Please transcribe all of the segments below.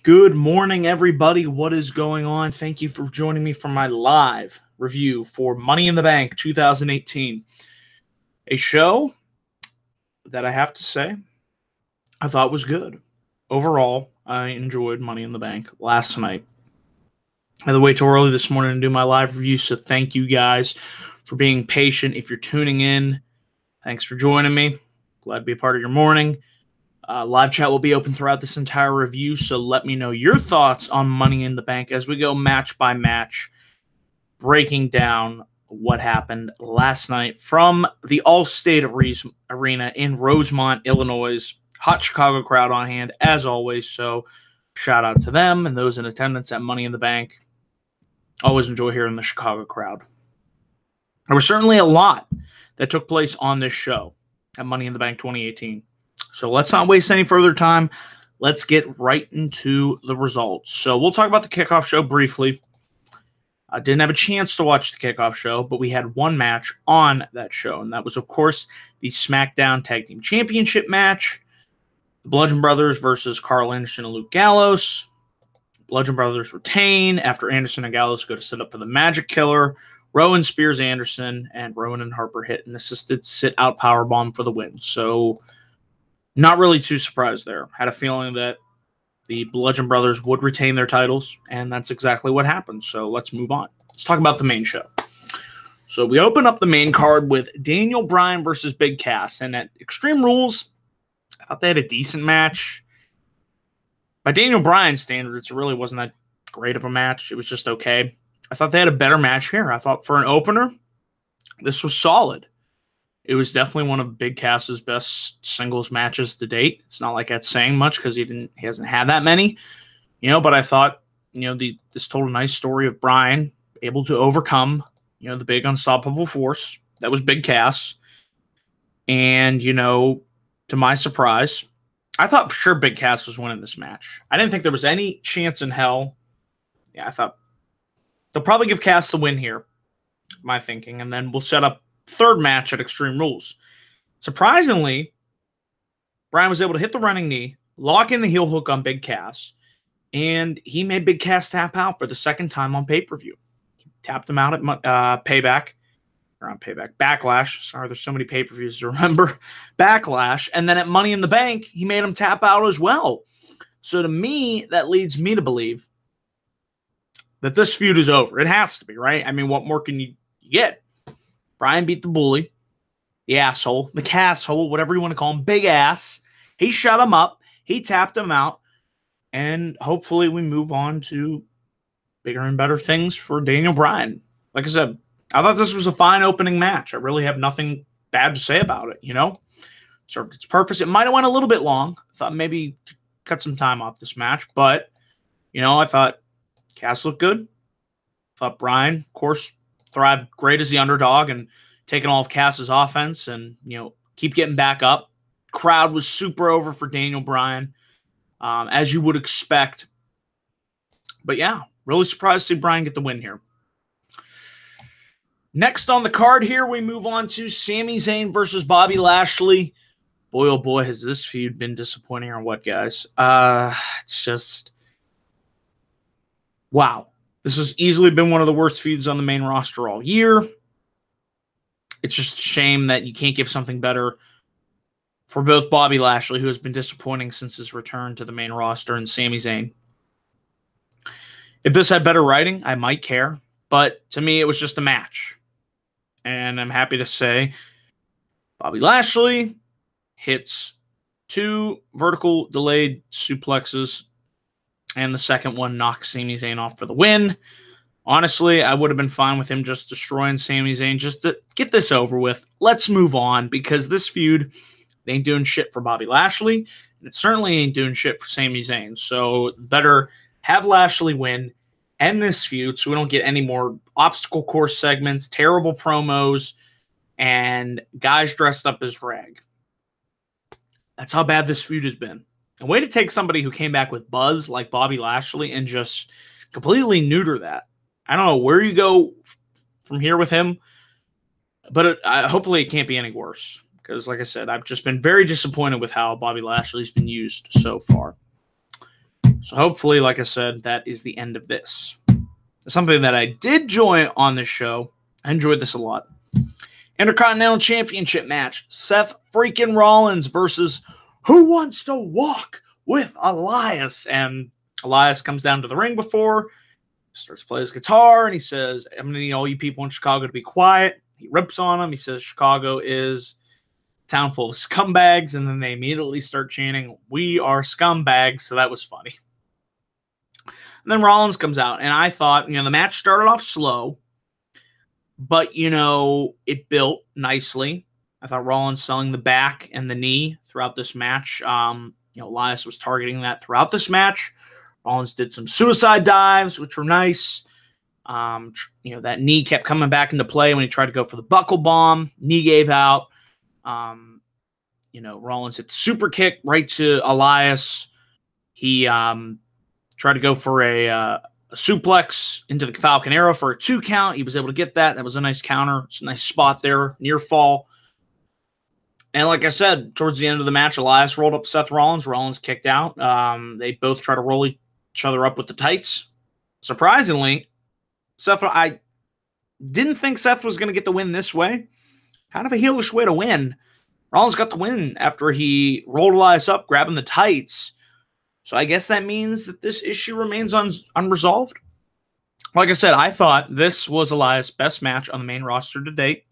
Good morning, everybody. What is going on? Thank you for joining me for my live review for Money in the Bank 2018. A show that I have to say I thought was good. Overall, I enjoyed Money in the Bank last night. I had to wait till early this morning to do my live review, so thank you guys for being patient. If you're tuning in, thanks for joining me. Glad to be a part of your morning. Live chat will be open throughout this entire review, so let me know your thoughts on Money in the Bank as we go match by match, breaking down what happened last night from the Allstate Arena in Rosemont, Illinois. Hot Chicago crowd on hand, as always, so shout out to them and those in attendance at Money in the Bank. Always enjoy hearing the Chicago crowd. There was certainly a lot that took place on this show at Money in the Bank 2018. So let's not waste any further time. Let's get right into the results. So we'll talk about the kickoff show briefly. I didn't have a chance to watch the kickoff show, but we had one match on that show, and that was, of course, the SmackDown Tag Team Championship match. The Bludgeon Brothers versus Carl Anderson and Luke Gallows. Bludgeon Brothers retain after Anderson and Gallows go to set up for the Magic Killer. Rowan spears Anderson, and Rowan and Harper hit an assisted sit-out powerbomb for the win. So not really too surprised there. Had a feeling that the Bludgeon Brothers would retain their titles, and that's exactly what happened. So let's move on. Let's talk about the main show. So we open up the main card with Daniel Bryan versus Big Cass, and at Extreme Rules, I thought they had a decent match. By Daniel Bryan's standards, it really wasn't that great of a match. It was just okay. I thought they had a better match here. I thought for an opener, this was solid. It was definitely one of Big Cass's best singles matches to date. It's not like that's saying much because he hasn't had that many, but I thought, this told a nice story of Bryan able to overcome, the big unstoppable force that was Big Cass. And, to my surprise, I thought for sure Big Cass was winning this match. I didn't think there was any chance in hell. Yeah, I thought they'll probably give Cass the win here, my thinking, and then we'll set up third match at Extreme Rules. Surprisingly, Bryan was able to hit the running knee, lock in the heel hook on Big Cass, and he made Big Cass tap out for the second time on pay-per-view. He tapped him out at Backlash. Sorry, there's so many pay-per-views to remember. Backlash. And then at Money in the Bank, he made him tap out as well. So to me, that leads me to believe that this feud is over. It has to be, right? I mean, what more can you get? Bryan beat the bully, the asshole, the casshole, whatever you want to call him, big ass. He shut him up. He tapped him out. And hopefully we move on to bigger and better things for Daniel Bryan. Like I said, I thought this was a fine opening match. I really have nothing bad to say about it, Served its purpose. It might have went a little bit long. I thought maybe cut some time off this match. But, I thought Cass looked good. I thought Bryan, of course, thrived great as the underdog and taking all of Cass's offense and, keep getting back up. Crowd was super over for Daniel Bryan, as you would expect. But yeah, really surprised to see Bryan get the win here. Next on the card here, we move on to Sami Zayn versus Bobby Lashley. Boy, oh boy, has this feud been disappointing or what, guys? It's just, wow. This has easily been one of the worst feuds on the main roster all year. It's just a shame that you can't give something better for both Bobby Lashley, who has been disappointing since his return to the main roster, and Sami Zayn. If this had better writing, I might care. But to me, it was just a match. And I'm happy to say Bobby Lashley hits 2 vertical delayed suplexes, and the second one knocks Sami Zayn off for the win. Honestly, I would have been fine with him just destroying Sami Zayn just to get this over with. Let's move on, because this feud ain't doing shit for Bobby Lashley, and it certainly ain't doing shit for Sami Zayn. So better have Lashley win, end this feud so we don't get any more obstacle course segments, terrible promos, and guys dressed up as rag. That's how bad this feud has been. A way to take somebody who came back with buzz like Bobby Lashley and just completely neuter that. I don't know where you go from here with him, but hopefully it can't be any worse. Because, like I said, I've just been very disappointed with how Bobby Lashley's been used so far. So hopefully, like I said, that is the end of this. Something that I did enjoy on this show. I enjoyed this a lot. Intercontinental Championship match. Seth freaking Rollins versus Who Wants to Walk with Elias. And Elias comes down to the ring before, starts playing his guitar, and he says, I'm going to need all you people in Chicago to be quiet. He rips on him. He says Chicago is a town full of scumbags, and then they immediately start chanting, we are scumbags. So that was funny. And then Rollins comes out, and I thought, the match started off slow, but, it built nicely. I thought Rollins selling the back and the knee throughout this match. Elias was targeting that throughout this match. Rollins did some suicide dives, which were nice. That knee kept coming back into play when he tried to go for the buckle bomb. Knee gave out. Rollins hit the super kick right to Elias. He tried to go for a suplex into the Falcon Arrow for a 2 count. He was able to get that. That was a nice counter. It's a nice spot there, near fall. And like I said, towards the end of the match, Elias rolled up Seth Rollins. Rollins kicked out. They both try to roll each other up with the tights. Surprisingly, I didn't think Seth was going to get the win this way. Kind of a heelish way to win. Rollins got the win after he rolled Elias up, grabbing the tights. So I guess that means that this issue remains unresolved. Like I said, I thought this was Elias' best match on the main roster to date.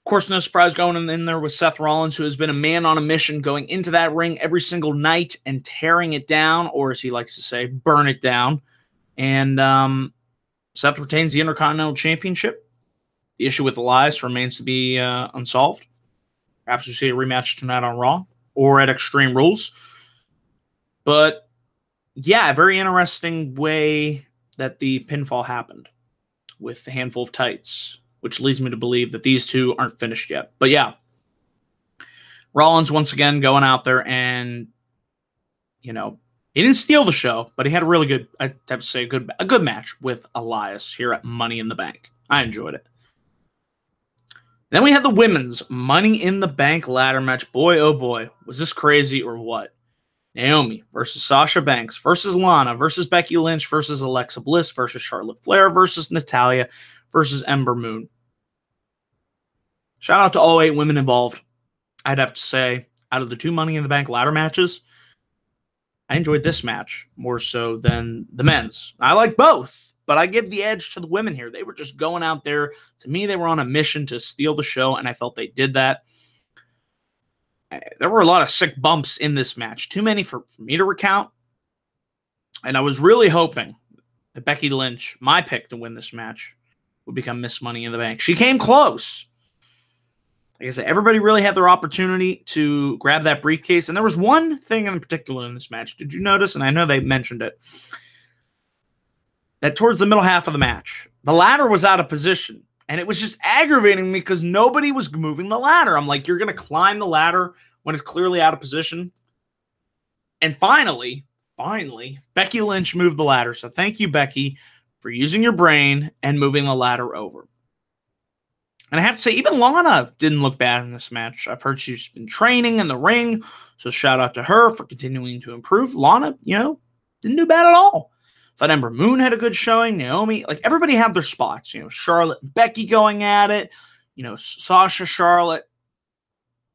Of course, no surprise going in there with Seth Rollins, who has been a man on a mission going into that ring every single night and tearing it down, or as he likes to say, burn it down. And Seth retains the Intercontinental Championship. The issue with Elias remains to be unsolved. Perhaps we see a rematch tonight on Raw or at Extreme Rules. But, yeah, a very interesting way that the pinfall happened with the handful of tights, which leads me to believe that these two aren't finished yet. But, yeah, Rollins once again going out there and, he didn't steal the show, but he had a really good, I'd have to say, a good match with Elias here at Money in the Bank. I enjoyed it. Then we had the women's Money in the Bank ladder match. Boy, oh boy, was this crazy or what? Naomi versus Sasha Banks versus Lana versus Becky Lynch versus Alexa Bliss versus Charlotte Flair versus Natalya versus Ember Moon. Shout out to all 8 women involved. I'd have to say, out of the 2 Money in the Bank ladder matches, I enjoyed this match more so than the men's. I like both, but I give the edge to the women here. They were just going out there. To me, they were on a mission to steal the show, and I felt they did that. There were a lot of sick bumps in this match. Too many for me to recount. And I was really hoping that Becky Lynch, my pick to win this match, would become Miss Money in the Bank. She came close. Like I said, everybody really had their opportunity to grab that briefcase. And there was one thing in particular in this match. Did you notice? And I know they mentioned it. That towards the middle half of the match, the ladder was out of position. And it was just aggravating me because nobody was moving the ladder. I'm like, you're going to climb the ladder when it's clearly out of position. And finally, Becky Lynch moved the ladder. So thank you, Becky, for using your brain and moving the ladder over. And I have to say, even Lana didn't look bad in this match. I've heard she's been training in the ring. So shout out to her for continuing to improve. Lana, didn't do bad at all. Thought Ember Moon had a good showing. Naomi, everybody had their spots. Charlotte and Becky going at it. Sasha, Charlotte.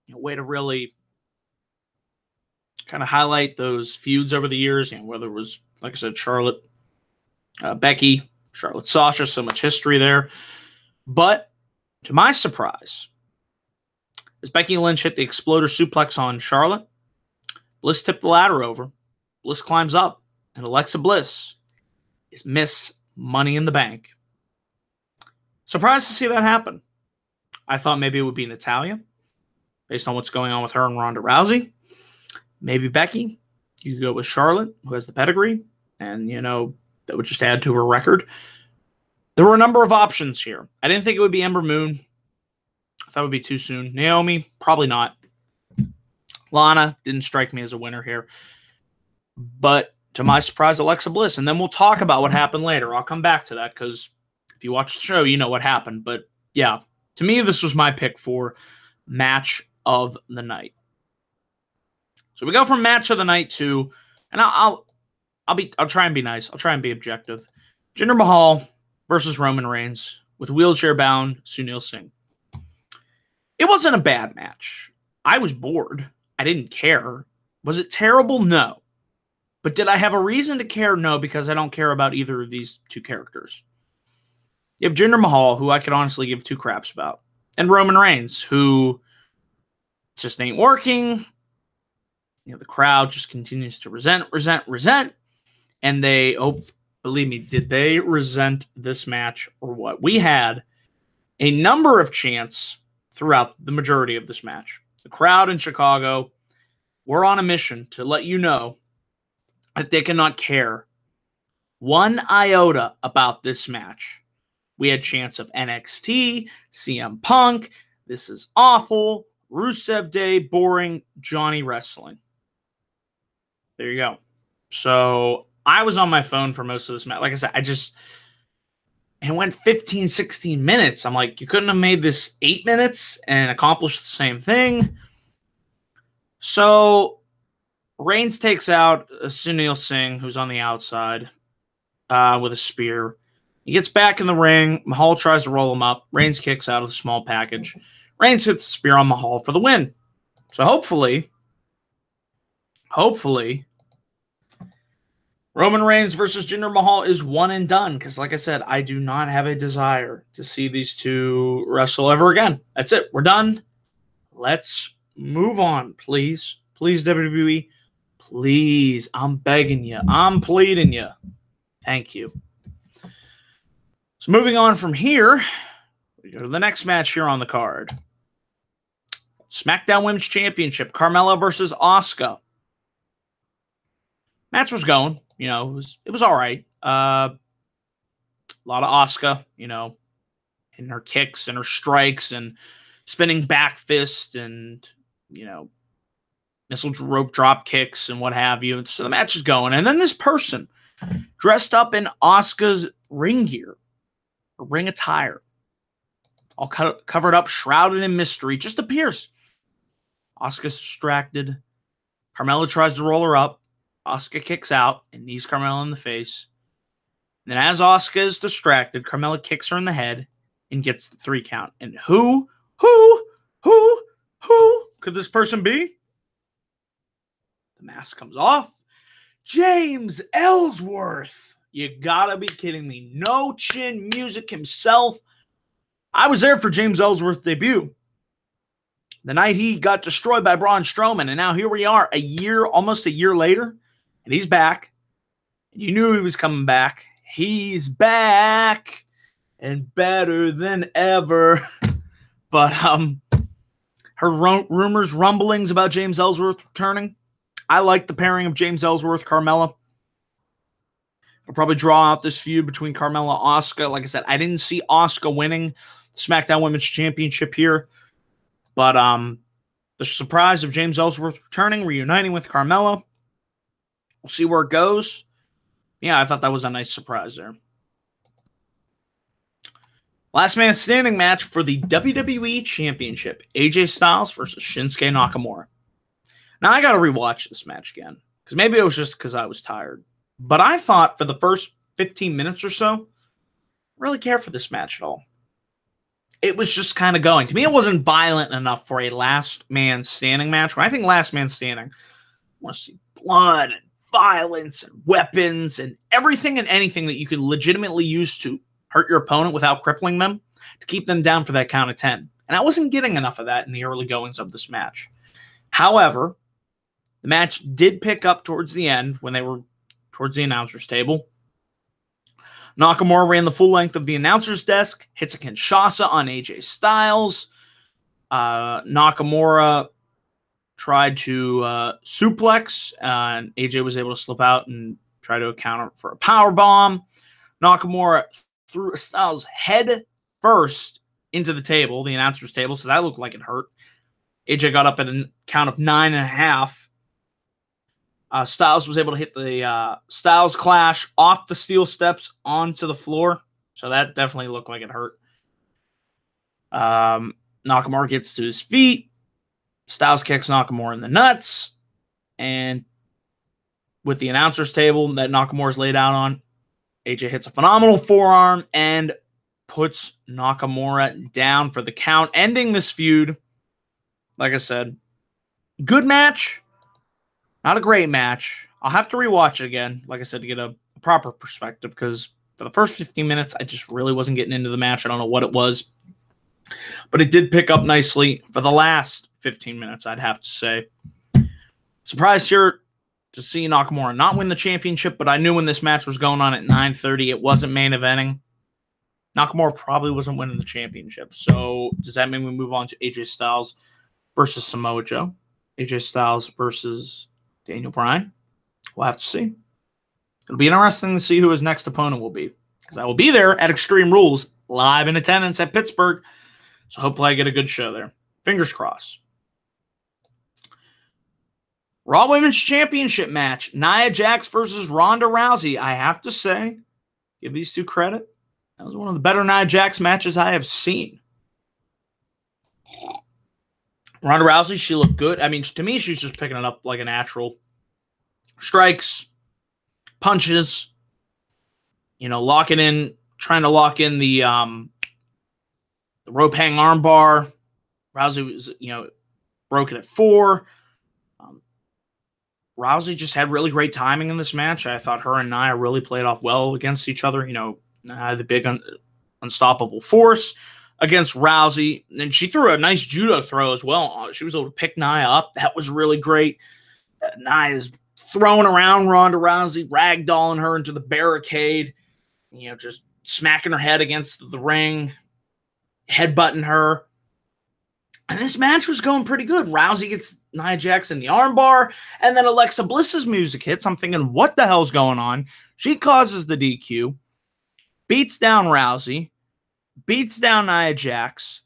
Way to really kind of highlight those feuds over the years. Whether it was, like I said, Charlotte, Becky, Charlotte, Sasha. So much history there. But to my surprise, as Becky Lynch hit the exploder suplex on Charlotte, Bliss tipped the ladder over. Bliss climbs up, and Alexa Bliss is Miss Money in the Bank. Surprised to see that happen. I thought maybe it would be Natalya, based on what's going on with her and Ronda Rousey. Maybe Becky. You could go with Charlotte, who has the pedigree, and, that would just add to her record. There were a number of options here. I didn't think it would be Ember Moon. I thought it would be too soon. Naomi, probably not. Lana didn't strike me as a winner here. But to my surprise, Alexa Bliss. And then we'll talk about what happened later. I'll come back to that because if you watch the show, you know what happened. But yeah, to me, this was my pick for match of the night. So we go from match of the night to and I'll try and be nice. I'll try and be objective. Jinder Mahal versus Roman Reigns with wheelchair-bound Sunil Singh. It wasn't a bad match. I was bored. I didn't care. Was it terrible? No. But did I have a reason to care? No, because I don't care about either of these two characters. You have Jinder Mahal, who I could honestly give two craps about, and Roman Reigns, who just ain't working. The crowd just continues to resent. And they, believe me, did they resent this match or what? We had a number of chants throughout the majority of this match. The crowd in Chicago were on a mission to let you know that they cannot care one iota about this match. We had chants of NXT, CM Punk, this is awful, Rusev Day, boring, Johnny Wrestling. There you go. So I was on my phone for most of this match. Like I said, it went 15, 16 minutes. I'm like, you couldn't have made this 8 minutes and accomplished the same thing. So Reigns takes out Sunil Singh, who's on the outside, with a spear. He gets back in the ring. Mahal tries to roll him up. Reigns kicks out of the small package. Reigns hits the spear on Mahal for the win. So hopefully, Roman Reigns versus Jinder Mahal is one and done. Because like I said, I do not have a desire to see these two wrestle ever again. That's it. We're done. Let's move on, please. Please, WWE. Please. I'm begging you. I'm pleading you. Thank you. So moving on from here, we go to the next match here on the card. SmackDown Women's Championship, Carmella versus Asuka. Match was going, it was all right. A lot of Asuka, in her kicks and her strikes and spinning back fist and, missile rope drop kicks and what have you. So the match is going. And then this person dressed up in Asuka's ring gear, ring attire, all covered up, shrouded in mystery, just appears. Asuka's distracted. Carmella tries to roll her up. Asuka kicks out and knees Carmella in the face. And then as Asuka is distracted, Carmella kicks her in the head and gets the 3 count. And who could this person be? The mask comes off. James Ellsworth. You gotta be kidding me. No Chin Music himself. I was there for James Ellsworth's debut. The night he got destroyed by Braun Strowman. And now here we are, almost a year later. And he's back. And you knew he was coming back. He's back. And better than ever. But her rumors, rumblings about James Ellsworth returning. I like the pairing of James Ellsworth, Carmella. I'll probably draw out this feud between Carmella and Asuka. Like I said, I didn't see Asuka winning the SmackDown Women's Championship here. But the surprise of James Ellsworth returning, reuniting with Carmella. We'll see where it goes. Yeah, I thought that was a nice surprise there. Last man standing match for the WWE Championship. AJ Styles versus Shinsuke Nakamura. Now, I got to rewatch this match again. Because maybe it was just because I was tired. But I thought for the first 15 minutes or so, I didn't really care for this match at all. It was just kind of going. To me, it wasn't violent enough for a last man standing match. When I think last man standing, I want to see blood and violence and weapons and everything and anything that you could legitimately use to hurt your opponent without crippling them, to keep them down for that count of 10. And I wasn't getting enough of that in the early goings of this match. However, the match did pick up towards the end when they were towards the announcer's table. Nakamura ran the full length of the announcer's desk, hits a Kinshasa on AJ Styles. Nakamura tried to suplex, and AJ was able to slip out and try to counter for a powerbomb. Nakamura threw Styles head first into the table, the announcer's table, so that looked like it hurt. AJ got up at a count of 9.5. Styles was able to hit the Styles Clash off the steel steps onto the floor. So that definitely looked like it hurt. Nakamura gets to his feet. Styles kicks Nakamura in the nuts. And with the announcer's table that Nakamura's laid out on. AJ hits a phenomenal forearm and puts Nakamura down for the count, ending this feud. Like I said, good match. Not a great match. I'll have to rewatch it again, like I said, to get a proper perspective, because for the first 15 minutes, I just really wasn't getting into the match. I don't know what it was, but it did pick up nicely for the last 15 minutes, I'd have to say. Surprised here to see Nakamura not win the championship, but I knew when this match was going on at 9:30, it wasn't main eventing. Nakamura probably wasn't winning the championship. So does that mean we move on to AJ Styles versus Samoa Joe? AJ Styles versus Daniel Bryan? We'll have to see. It'll be interesting to see who his next opponent will be, because I will be there at Extreme Rules, live in attendance at Pittsburgh. So hopefully I get a good show there. Fingers crossed. Raw Women's Championship match. Nia Jax versus Ronda Rousey. I have to say, give these two credit. That was one of the better Nia Jax matches I have seen. Ronda Rousey, she looked good. I mean, to me, she's just picking it up like a natural. Strikes, punches, locking in, trying to lock in the rope hang arm bar. Rousey was, broke it at 4. Rousey just had really great timing in this match. I thought her and Nia really played off well against each other. Nia, the big unstoppable force against Rousey. And she threw a nice judo throw as well. She was able to pick Nia up. That was really great. Nia is throwing around Ronda Rousey, ragdolling her into the barricade, just smacking her head against the ring, headbutting her. And this match was going pretty good. Rousey gets Nia Jax in the armbar, and then Alexa Bliss's music hits. I'm thinking, what the hell's going on? She causes the DQ, beats down Rousey, beats down Nia Jax,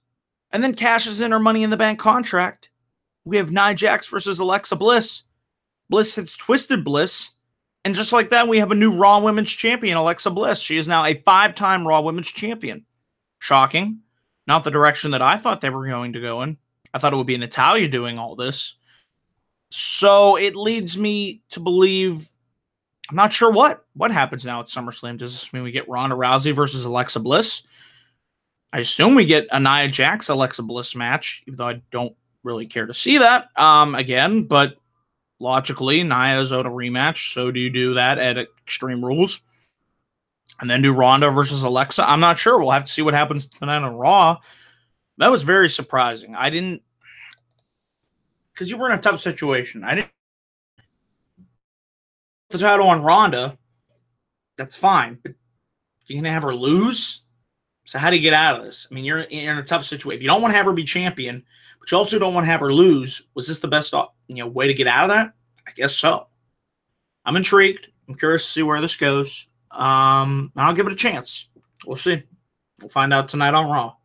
and then cashes in her Money in the Bank contract. We have Nia Jax versus Alexa Bliss. Bliss hits Twisted Bliss, and just like that, we have a new Raw Women's Champion, Alexa Bliss. She is now a 5-time Raw Women's Champion. Shocking. Not the direction that I thought they were going to go in. I thought it would be Natalya doing all this. So it leads me to believe, I'm not sure what happens now at SummerSlam. Does this mean we get Ronda Rousey versus Alexa Bliss? I assume we get a Nia Jax Alexa Bliss match, even though I don't really care to see that again. But logically, Nia is owed a rematch, so do you do that at Extreme Rules? And then do Ronda versus Alexa? I'm not sure. We'll have to see what happens tonight on Raw. That was very surprising. I didn't... Because you were in a tough situation. I didn't... The title on Ronda, that's fine. But you're going to have her lose? So how do you get out of this? I mean, you're in a tough situation. If you don't want to have her be champion, but you also don't want to have her lose, was this the best way to get out of that? I guess so. I'm intrigued. I'm curious to see where this goes. I'll give it a chance. We'll see. We'll find out tonight on Raw.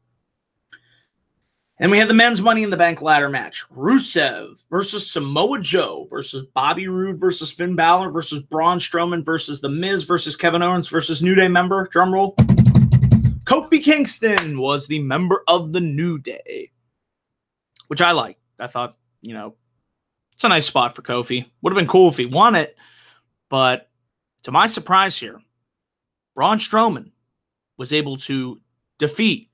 And we had the men's Money in the Bank ladder match. Rusev versus Samoa Joe versus Bobby Roode versus Finn Bálor versus Braun Strowman versus The Miz versus Kevin Owens versus New Day member. Drumroll. Kofi Kingston was the member of the New Day, which I liked. I thought, it's a nice spot for Kofi. Would have been cool if he won it, but to my surprise here, Braun Strowman was able to defeat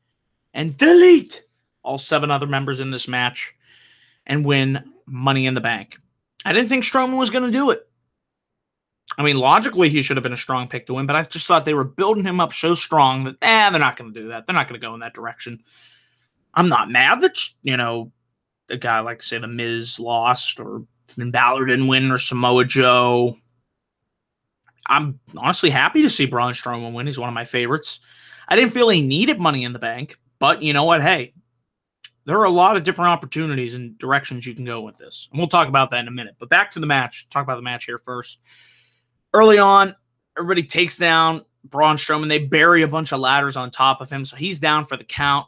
and delete all 7 other members in this match and win Money in the Bank. I didn't think Strowman was going to do it. I mean, logically, he should have been a strong pick to win, but I just thought they were building him up so strong that, they're not going to do that. They're not going to go in that direction. I'm not mad that, a guy like, say, The Miz lost, or Finn Bálor didn't win, or Samoa Joe. I'm honestly happy to see Braun Strowman win. He's one of my favorites. I didn't feel he needed Money in the Bank, but you know what? Hey, there are a lot of different opportunities and directions you can go with this. And we'll talk about that in a minute. But back to the match. Talk about the match here first. Early on, everybody takes down Braun Strowman. They bury a bunch of ladders on top of him, so he's down for the count.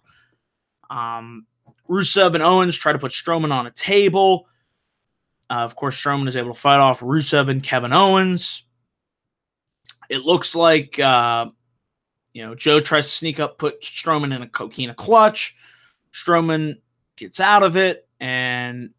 Rusev and Owens try to put Strowman on a table. Of course, Strowman is able to fight off Rusev and Kevin Owens. It looks like, Joe tries to sneak up, put Strowman in a coquina clutch. Strowman gets out of it, and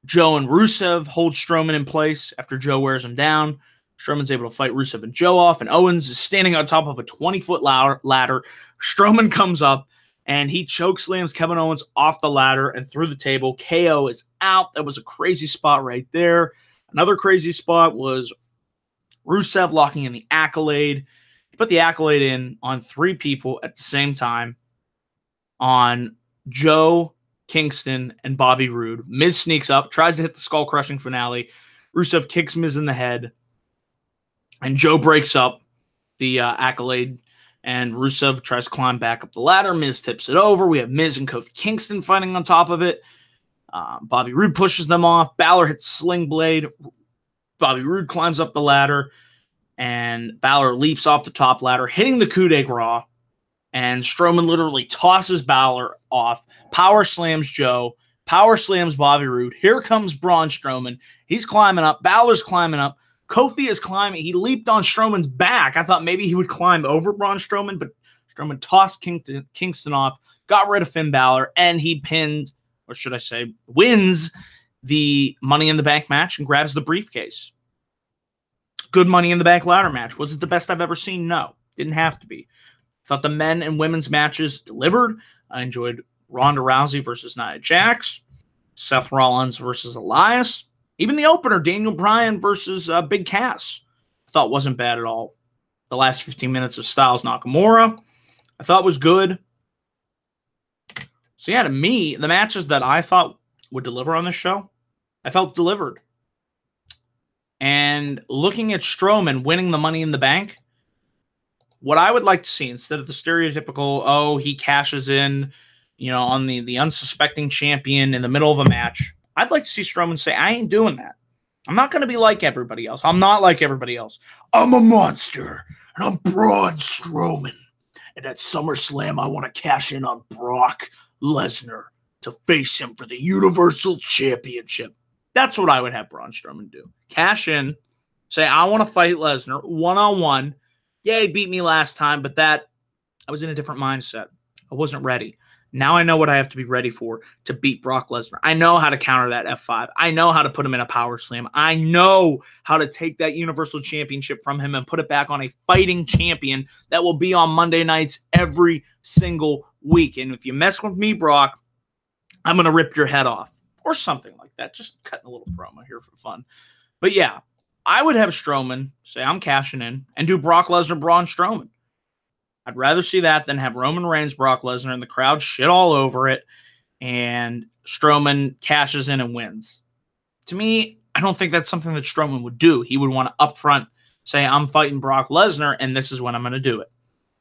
Joe and Rusev hold Strowman in place after Joe wears him down. Strowman's able to fight Rusev and Joe off, and Owens is standing on top of a 20-foot ladder. Strowman comes up, and he chokeslams Kevin Owens off the ladder and through the table. KO is out. That was a crazy spot right there. Another crazy spot was Rusev locking in the Accolade. He put the Accolade in on 3 people at the same time, on Joe, Kingston, and Bobby Roode. Miz sneaks up, tries to hit the skull-crushing finale. Rusev kicks Miz in the head, and Joe breaks up the Accolade, and Rusev tries to climb back up the ladder. Miz tips it over. We have Miz and Kofi Kingston fighting on top of it. Bobby Roode pushes them off. Bálor hits Sling Blade. Bobby Roode climbs up the ladder, and Bálor leaps off the top ladder, hitting the coup de grace, and Strowman literally tosses Bálor off, power slams Joe, power slams Bobby Roode. Here comes Braun Strowman. He's climbing up. Balor's climbing up. Kofi is climbing. He leaped on Strowman's back. I thought maybe he would climb over Braun Strowman, but Strowman tossed Kingston off, got rid of Finn Bálor, and he pinned, or should I say, wins the Money in the Bank match and grabs the briefcase. Good Money in the Bank ladder match. Was it the best I've ever seen? No. Didn't have to be. Thought the men and women's matches delivered. I enjoyed Ronda Rousey versus Nia Jax, Seth Rollins versus Elias. Even the opener, Daniel Bryan versus Big Cass, I thought wasn't bad at all. The last 15 minutes of Styles Nakamura, I thought was good. So yeah, to me, the matches that I thought would deliver on this show, I felt delivered. And looking at Strowman winning the Money in the Bank, what I would like to see, instead of the stereotypical, oh, he cashes in, on the unsuspecting champion in the middle of a match, I'd like to see Strowman say, I ain't doing that. I'm not going to be like everybody else. I'm not like everybody else. I'm a monster, and I'm Braun Strowman. And at SummerSlam, I want to cash in on Brock Lesnar to face him for the Universal Championship. That's what I would have Braun Strowman do. Cash in, say, I want to fight Lesnar one-on-one. Yeah, he beat me last time, but I was in a different mindset. I wasn't ready. Now I know what I have to be ready for to beat Brock Lesnar. I know how to counter that F5. I know how to put him in a power slam. I know how to take that Universal Championship from him and put it back on a fighting champion that will be on Monday nights every single week. And if you mess with me, Brock, I'm going to rip your head off or something like that. Just cutting a little promo here for fun. But yeah, I would have Strowman say, I'm cashing in, and do Brock Lesnar, Braun Strowman. I'd rather see that than have Roman Reigns, Brock Lesnar, and the crowd shit all over it, and Strowman cashes in and wins. To me, I don't think that's something that Strowman would do. He would want to upfront say, I'm fighting Brock Lesnar, and this is when I'm going to do it.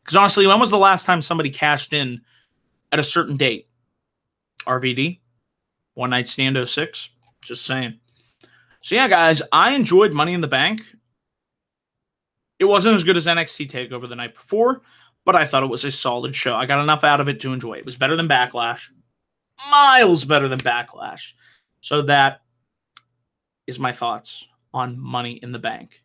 Because honestly, when was the last time somebody cashed in at a certain date? RVD? One Night Stand 06? Just saying. So yeah, guys, I enjoyed Money in the Bank. It wasn't as good as NXT TakeOver the night before, but I thought it was a solid show. I got enough out of it to enjoy it. It was better than Backlash. Miles better than Backlash. So that is my thoughts on Money in the Bank.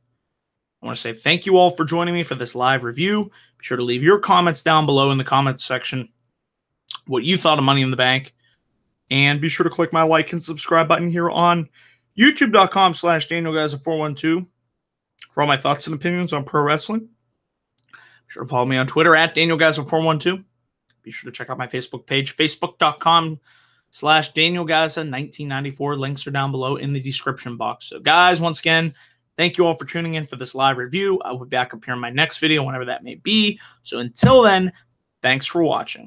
I want to say thank you all for joining me for this live review. Be sure to leave your comments down below in the comments section what you thought of Money in the Bank. And be sure to click my like and subscribe button here on youtube.com/DanielGuys412 for all my thoughts and opinions on pro wrestling. Be sure to follow me on Twitter at DanielGuys412. Be sure to check out my Facebook page, facebook.com/DanielGuys1994. Links are down below in the description box. So guys, once again, thank you all for tuning in for this live review. I will be back up here in my next video, whenever that may be. So until then, thanks for watching.